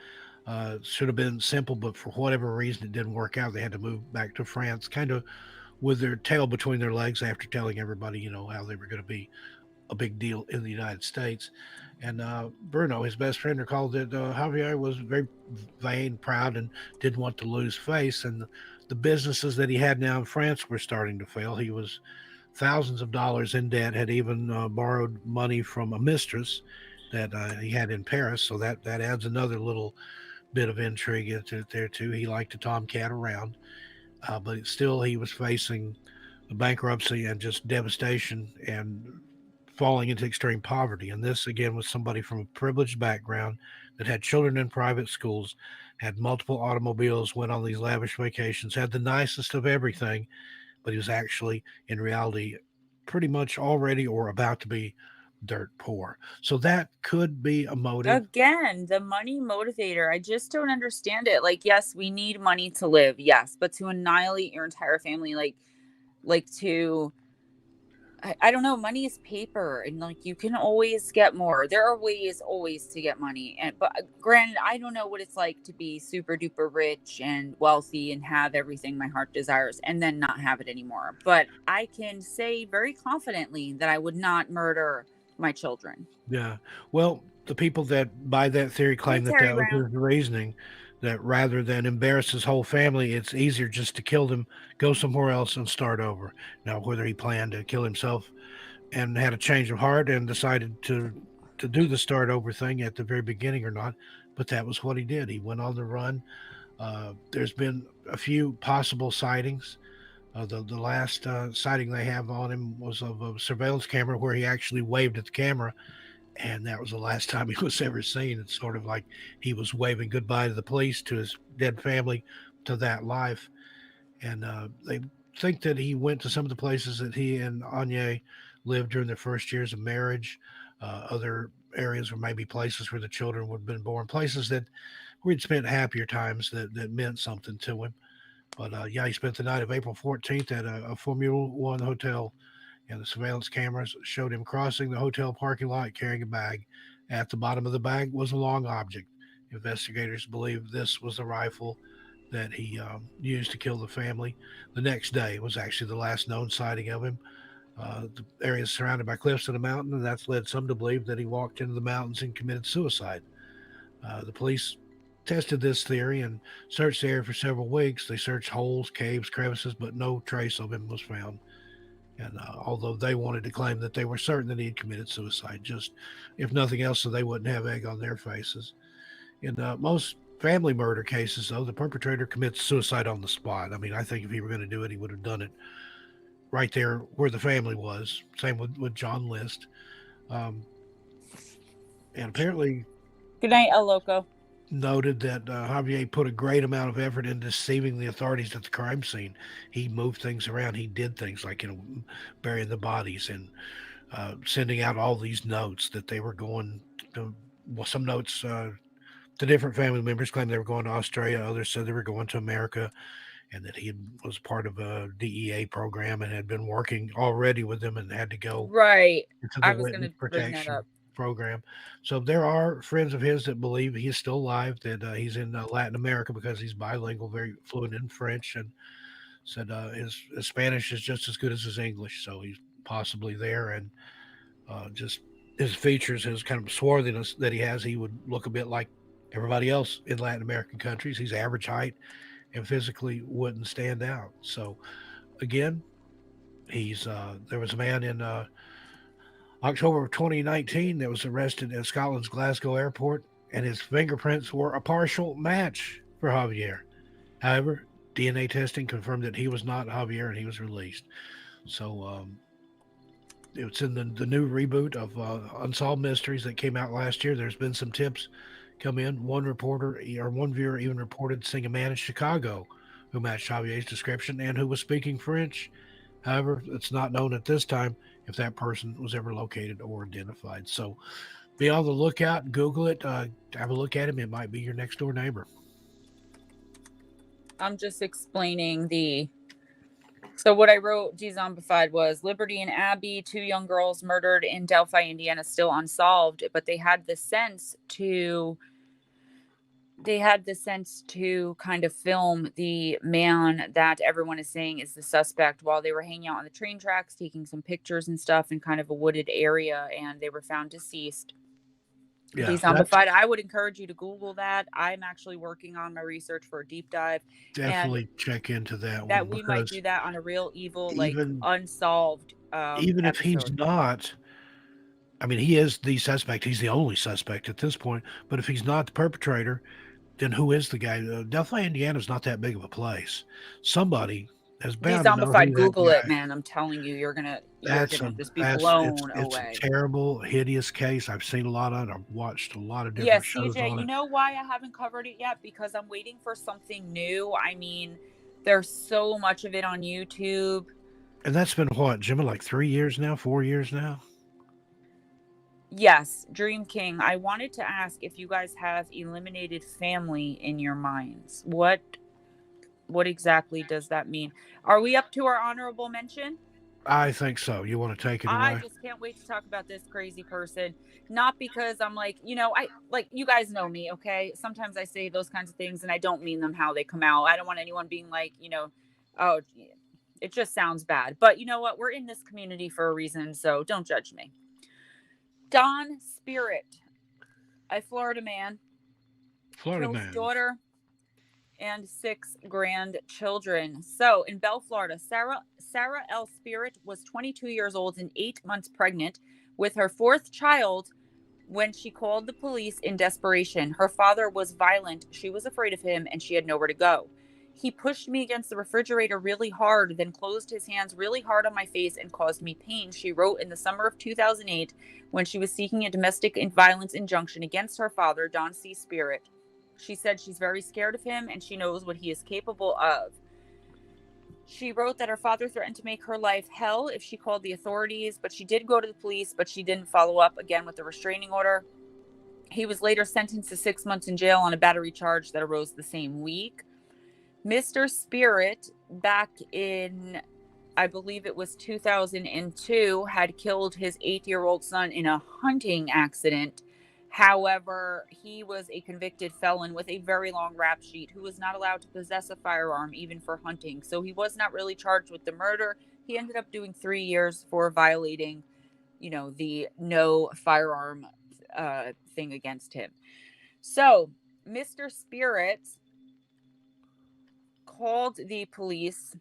Should have been simple, but for whatever reason, it didn't work out. They had to move back to France, kind of with their tail between their legs after telling everybody, how they were going to be a big deal in the United States. And Bruno, his best friend, recalled that Javier was very vain, proud, and didn't want to lose face. And the businesses that he had now in France were starting to fail. He was thousands of dollars in debt, had even borrowed money from a mistress that he had in Paris. So that adds another little bit of intrigue into it there, too. He liked to tomcat around, but still he was facing a bankruptcy and just devastation and falling into extreme poverty. And this, again, was somebody from a privileged background that had children in private schools, had multiple automobiles, went on these lavish vacations, had the nicest of everything, but he was actually, in reality, pretty much already or about to be dirt poor. So that could be a motive. Again, the money motivator. I just don't understand it. Like, yes, we need money to live. Yes, but to annihilate your entire family, like to I don't know, money is paper and like you can always get more. There are ways always to get money. And but granted, I don't know what it's like to be super duper rich and wealthy and have everything my heart desires and then not have it anymore. But I can say very confidently that I would not murder my children. Yeah. Well, the people that buy that theory Hey, claim that Terry that was Brown. his reasoning, that rather than embarrass his whole family, it's easier just to kill them, go somewhere else, and start over. Now, whether he planned to kill himself and had a change of heart and decided to do the start over thing at the very beginning or not, but that was what he did. He went on the run. There's been a few possible sightings. The last sighting they have on him was of a surveillance camera where he actually waved at the camera, and that was the last time he was ever seen. It's sort of like he was waving goodbye to the police, to his dead family, to that life. And they think that he went to some of the places that he and Anya lived during their first years of marriage. Other areas or maybe places where the children would have been born, places that we'd spent happier times that meant something to him. But yeah, he spent the night of April 14th at a Formula One hotel, and the surveillance cameras showed him crossing the hotel parking lot carrying a bag. At the bottom of the bag was a long object. Investigators believe this was the rifle that he used to kill the family. The next day was actually the last known sighting of him. The area is surrounded by cliffs and a mountain, and that's led some to believe that he walked into the mountains and committed suicide. The police tested this theory and searched the area for several weeks. They searched holes, caves, crevices, but no trace of him was found. And although they wanted to claim that they were certain that he had committed suicide, just if nothing else, so they wouldn't have egg on their faces. In most family murder cases, though, the perpetrator commits suicide on the spot. I mean, I think if he were going to do it, he would have done it right there where the family was. Same with John List. Um, and apparently, Good night, El Loco. noted that Javier put a great amount of effort in deceiving the authorities at the crime scene. He moved things around. He did things like, burying the bodies and sending out all these notes that they were going to, well, some notes to different family members claimed they were going to Australia. Others said they were going to America, and that was part of a DEA program and had been working already with them and had to go Right. into the I was going witness to bring that protection up. program. So there are friends of his that believe he's still alive, that he's in Latin America because he's bilingual, very fluent in French, and said his Spanish is just as good as his English. So he's possibly there, and just his features, his kind of swarthiness that he has, he would look a bit like everybody else in Latin American countries. He's average height and physically wouldn't stand out. So again, he's there was a man in October of 2019 that was arrested at Scotland's Glasgow airport, and his fingerprints were a partial match for Javier. However, DNA testing confirmed that he was not Javier, and he was released. So it's in the new reboot of Unsolved Mysteries that came out last year. There's been some tips come in. One viewer even reported seeing a man in Chicago who matched Javier's description and who was speaking French. However, it's not known at this time if that person was ever located or identified. So be on the lookout. Google it. Have a look at him. It might be your next door neighbor. I'm just explaining so what I wrote, Dezombified, was Liberty and Abby, 2 young girls murdered in Delphi, Indiana, still unsolved, but they had the sense to kind of film the man that everyone is saying is the suspect while they were hanging out on the train tracks, taking some pictures and stuff in kind of a wooded area, and they were found deceased. Yeah, Dezombified. I would encourage you to Google that. I'm actually working on my research for a deep dive. Definitely check into that. That we might do that on a real evil, like unsolved. Even if he's not, I mean, he is the suspect. He's the only suspect at this point. But if he's not the perpetrator, then who is the guy? Delphi, Indiana is not that big of a place. Somebody has bound to know who Google it, man. I'm telling you, you're gonna just be blown away. It's a terrible, hideous case. I've seen a lot of it. I've watched a lot of different shows on it. You know why I haven't covered it yet? Because I'm waiting for something new. I mean, there's so much of it on YouTube. And that's been what, Gemma, like 3 years now, 4 years now? Yes, Dream King. I wanted to ask if you guys have eliminated family in your minds. What exactly does that mean? Are we up to our honorable mention? I think so. You want to take it I away? just can't wait to talk about this crazy person. Not because I'm like, I like, you guys know me, okay? Sometimes I say those kinds of things and I don't mean them how they come out. I don't want anyone being like, oh, it just sounds bad. But you know what? We're in this community for a reason, so don't judge me. Don Spirit, a Florida man, killed his daughter and 6 grandchildren. So in Belle, Florida, Sarah L. Spirit was 22 years old and 8 months pregnant with her 4th child when she called the police in desperation. Her father was violent. She was afraid of him and she had nowhere to go. He pushed me against the refrigerator really hard, then closed his hands really hard on my face and caused me pain, she wrote in the summer of 2008 when she was seeking a domestic violence injunction against her father, Don C. Spirit. She said she's very scared of him and she knows what he is capable of. She wrote that her father threatened to make her life hell if she called the authorities, but she did go to the police, but she didn't follow up again with the restraining order. He was later sentenced to 6 months in jail on a battery charge that arose the same week. Mr. Spirit, back in, I believe it was 2002, had killed his 8-year-old son in a hunting accident. However, he was a convicted felon with a very long rap sheet who was not allowed to possess a firearm even for hunting. So he was not really charged with the murder. He ended up doing 3 years for violating, the no firearm thing against him. So Mr. Spirit called the police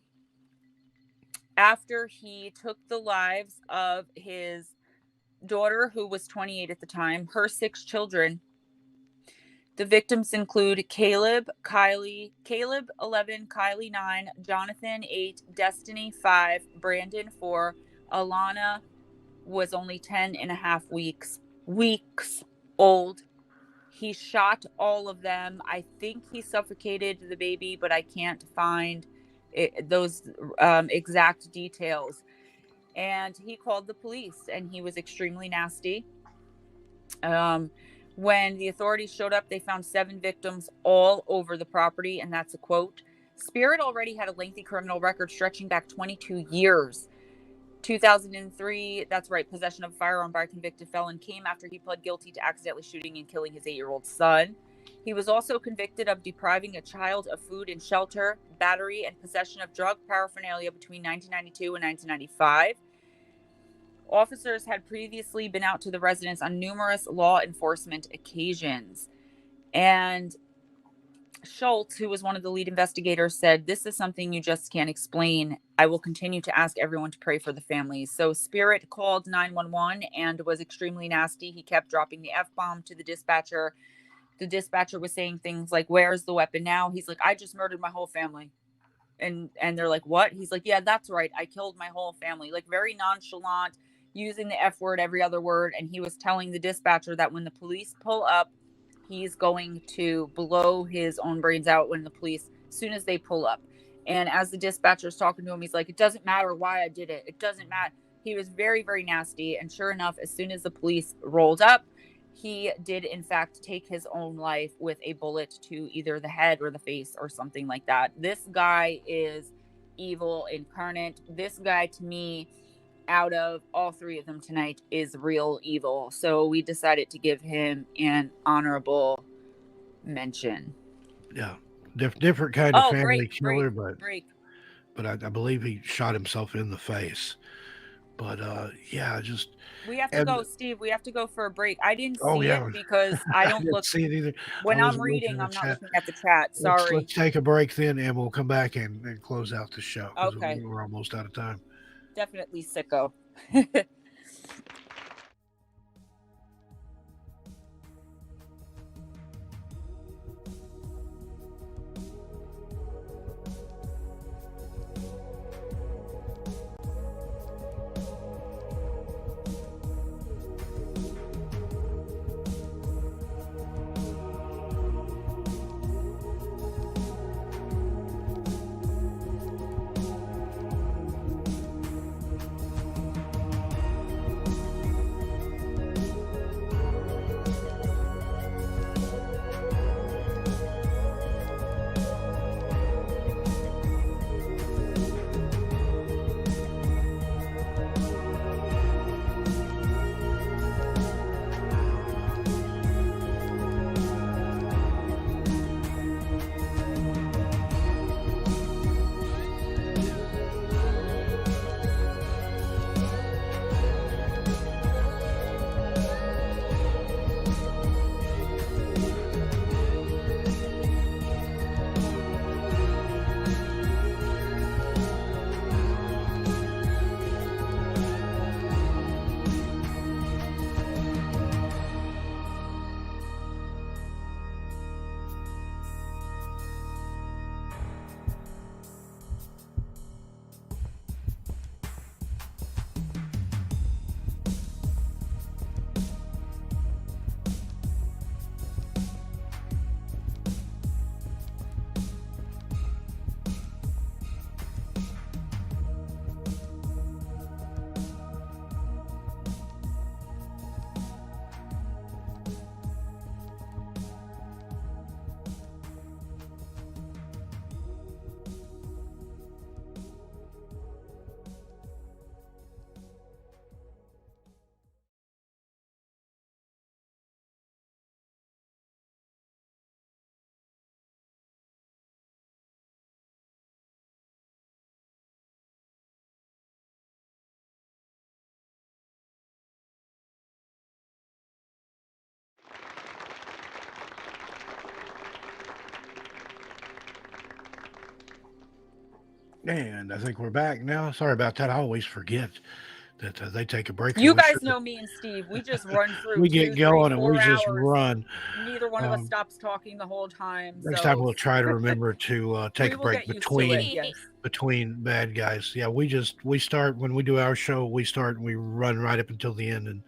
after he took the lives of his daughter, who was 28 at the time, her 6 children. The victims include Caleb 11, Kylie 9, Jonathan 8, Destiny 5, Brandon 4, Alana was only 10 and a half weeks old. He shot all of them. I think he suffocated the baby, but I can't find those exact details. And he called the police, and he was extremely nasty. When the authorities showed up, they found 7 victims all over the property, and that's a quote. Spirit already had a lengthy criminal record stretching back 22 years. 2003, that's right, possession of a firearm by a convicted felon came after he pled guilty to accidentally shooting and killing his 8-year-old son. He was also convicted of depriving a child of food and shelter, battery, and possession of drug paraphernalia between 1992 and 1995. Officers had previously been out to the residence on numerous law enforcement occasions. And Schultz, who was one of the lead investigators, said, "This is something you just can't explain. I will continue to ask everyone to pray for the families." So Spirit called 911 and was extremely nasty. He kept dropping the F-bomb to the dispatcher. The dispatcher was saying things like, "Where's the weapon now?" He's like, "I just murdered my whole family." And they're like, "What?" He's like, "Yeah, that's right. I killed my whole family." Like, very nonchalant, using the F word, every other word. And he was telling the dispatcher that when the police pull up, he's going to blow his own brains out as soon as they pull up. And as the dispatcher's talking to him, he's like, "It doesn't matter why I did it. It doesn't matter." He was very, very nasty. And sure enough, as soon as the police rolled up, he did, in fact, take his own life with a bullet to either the head or the face or something like that. This guy is evil incarnate. This guy, to me, out of all 3 of them tonight, is real evil. So we decided to give him an honorable mention. Yeah, different kind of family killer, but I believe he shot himself in the face. But yeah, just we have to go, Steve. We have to go for a break. I didn't see it because I don't look. See it either. When I'm reading, I'm not looking at the chat. Sorry. Let's take a break then, and we'll come back and close out the show. Okay. We're almost out of time. Definitely sicko. And I think we're back now. Sorry about that. I always forget that they take a break. You and we guys should- know me and Steve. We just run through we 2, get 3, going and 4 we just hours. run. Neither one of us stops talking the whole time. Next so time we'll try to remember to take we a will break get used to it, between yes. between bad guys. Yeah, we start when we do our show. We start and we run right up until the end, and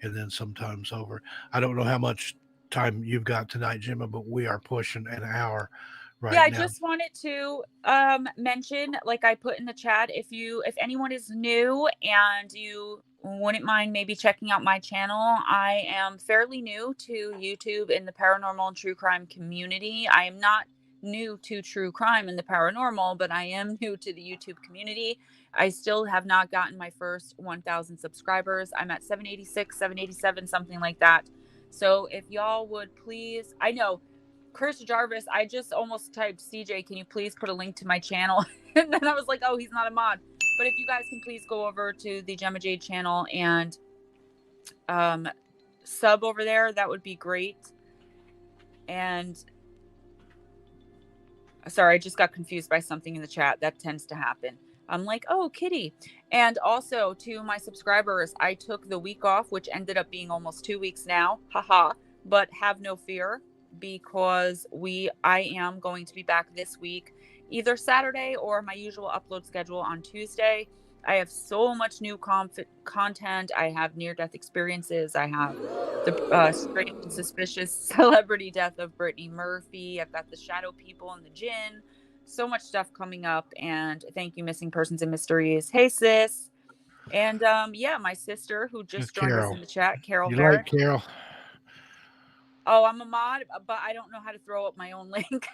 then sometimes over. I don't know how much time you've got tonight, Gemma, but we are pushing an hour right Yeah, I now. just wanted to mention, like I put in the chat, if anyone is new and you wouldn't mind maybe checking out my channel, I am fairly new to YouTube in the paranormal and true crime community. I am not new to true crime and the paranormal, but I am new to the YouTube community. I still have not gotten my first 1,000 subscribers. I'm at 786, 787, something like that. So if y'all would please, I know Chris Jarvis, I just almost typed, CJ, can you please put a link to my channel? And then I was like, oh, he's not a mod. But if you guys can please go over to the Gemma Jade channel and sub over there, that would be great. And sorry, I just got confused by something in the chat. That tends to happen. I'm like, oh, kitty. And also to my subscribers, I took the week off, which ended up being almost 2 weeks now. Haha. But have no fear, because I am going to be back this week, either Saturday or my usual upload schedule on Tuesday. I have so much new content. I have near-death experiences. I have the strange and suspicious celebrity death of Brittany Murphy. I've got the shadow people and the djinn. So much stuff coming up. And thank you, Missing Persons and Mysteries. Hey, sis. And yeah, my sister who just joined us in the chat, Carol Barrett. Like Carol? Oh, I'm a mod, but I don't know how to throw up my own link.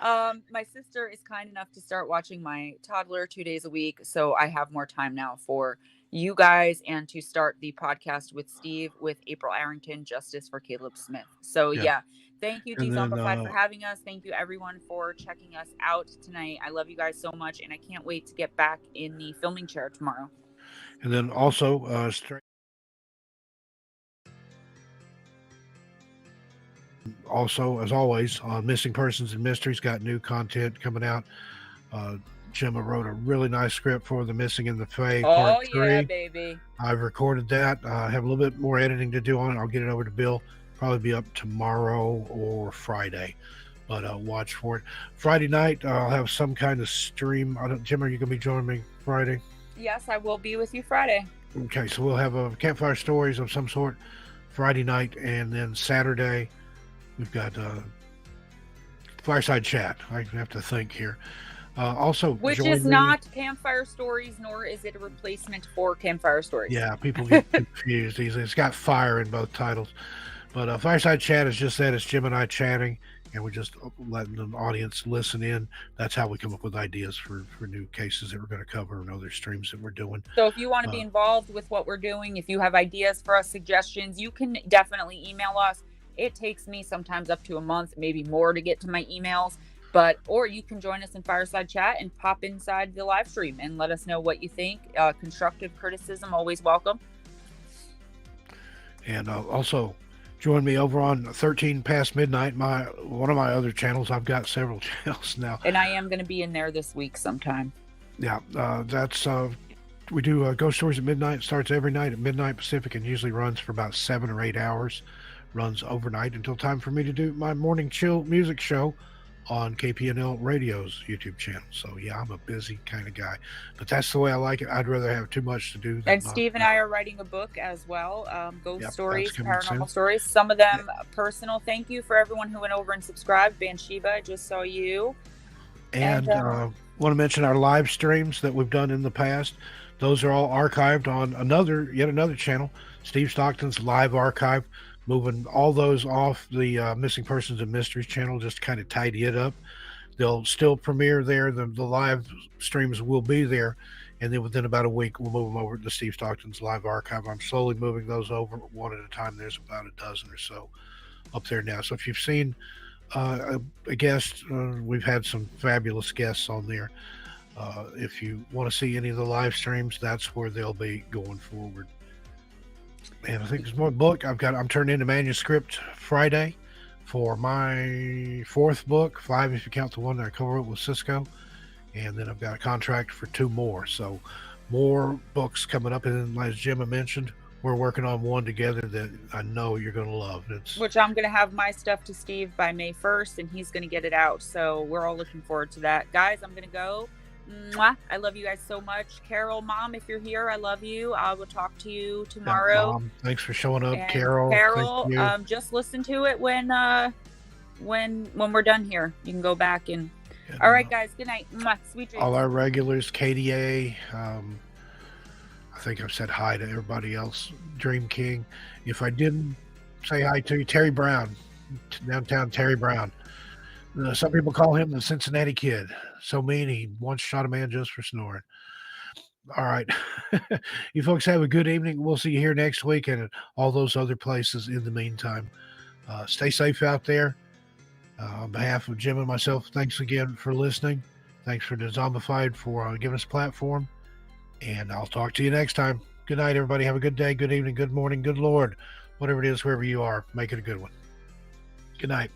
My sister is kind enough to start watching my toddler 2 days a week, so I have more time now for you guys and to start the podcast with Steve, with April Arrington, Justice for Caleb Smith. So yeah, thank you, Dezombified, for having us. Thank you, everyone, for checking us out tonight. I love you guys so much, and I can't wait to get back in the filming chair tomorrow. And then also, as always, Missing Persons and Mysteries got new content coming out. Gemma wrote a really nice script for The Missing in the Fae Part 3. Yeah, baby. I've recorded that. I have a little bit more editing to do on it. I'll get it over to Bill. Probably be up tomorrow or Friday. But watch for it. Friday night, I'll have some kind of stream. Gemma, are you going to be joining me Friday? Yes, I will be with you Friday. Okay, so we'll have a campfire stories of some sort Friday night, and then Saturday we've got fireside chat. I have to think here. Also, which is not campfire stories, nor is it a replacement for campfire stories. Yeah, people get confused easily. It's got fire in both titles. But fireside chat is just that. It's Jim and I chatting, and we're just letting the audience listen in. That's how we come up with ideas for new cases that we're going to cover and other streams that we're doing. So if you want to be involved with what we're doing, if you have ideas for us, suggestions, you can definitely email us. It takes me sometimes up to a month, maybe more, to get to my emails. Or you can join us in fireside chat and pop inside the live stream and let us know what you think. Constructive criticism, always welcome. And also join me over on 13 Past Midnight, one of my other channels. I've got several channels now. And I am going to be in there this week sometime. Yeah, that's we do Ghost Stories at Midnight. It starts every night at midnight Pacific and usually runs for about 7 or 8 hours. Runs overnight until time for me to do my morning chill music show on KPNL Radio's YouTube channel. So yeah, I'm a busy kind of guy, but that's the way I like it. I'd rather have too much to do than and Steve and I are writing a book as well. Ghost stories, paranormal soon. Stories, some of them personal. Thank you for everyone who went over and subscribed. Bathsheba, I just saw you. And want to mention our live streams that we've done in the past. Those are all archived on yet another channel, Steve Stockton's Live Archive. Moving all those off the Missing Persons and Mysteries channel, just to kind of tidy it up. They'll still premiere there. The live streams will be there. And then within about a week, we'll move them over to Steve Stockton's Live Archive. I'm slowly moving those over one at a time. There's about a dozen or so up there now. So if you've seen a guest, we've had some fabulous guests on there. If you want to see any of the live streams, that's where they'll be going forward. And I think there's more book. I'm turning in a manuscript Friday for my 4th book, 5 if you count the one that I co-wrote with Cisco. and then I've got a contract for 2 more. So more books coming up, and then, as Gemma mentioned, we're working on one together that I know you're going to love. Which I'm going to have my stuff to Steve by May 1st, and he's going to get it out. So we're all looking forward to that. Guys, I'm going to go. Mwah. I love you guys so much. Carol, Mom, if you're here, I love you. I will talk to you tomorrow. Yeah, Mom, thanks for showing up, and Carol. Just listen to it when we're done here. You can go back and. All right, guys. Good night. Mwah. Sweet dreams. All our regulars, KDA. I think I've said hi to everybody else. Dream King. If I didn't say hi to you, Terry Brown, downtown Terry Brown. Some people call him the Cincinnati Kid. So mean, he once shot a man just for snoring. All right. You folks have a good evening. We'll see you here next week and at all those other places in the meantime. Stay safe out there. On behalf of Jim and myself, thanks again for listening. Thanks for Dezombified for giving us a platform. And I'll talk to you next time. Good night, everybody. Have a good day, good evening, good morning, good Lord. Whatever it is, wherever you are, make it a good one. Good night.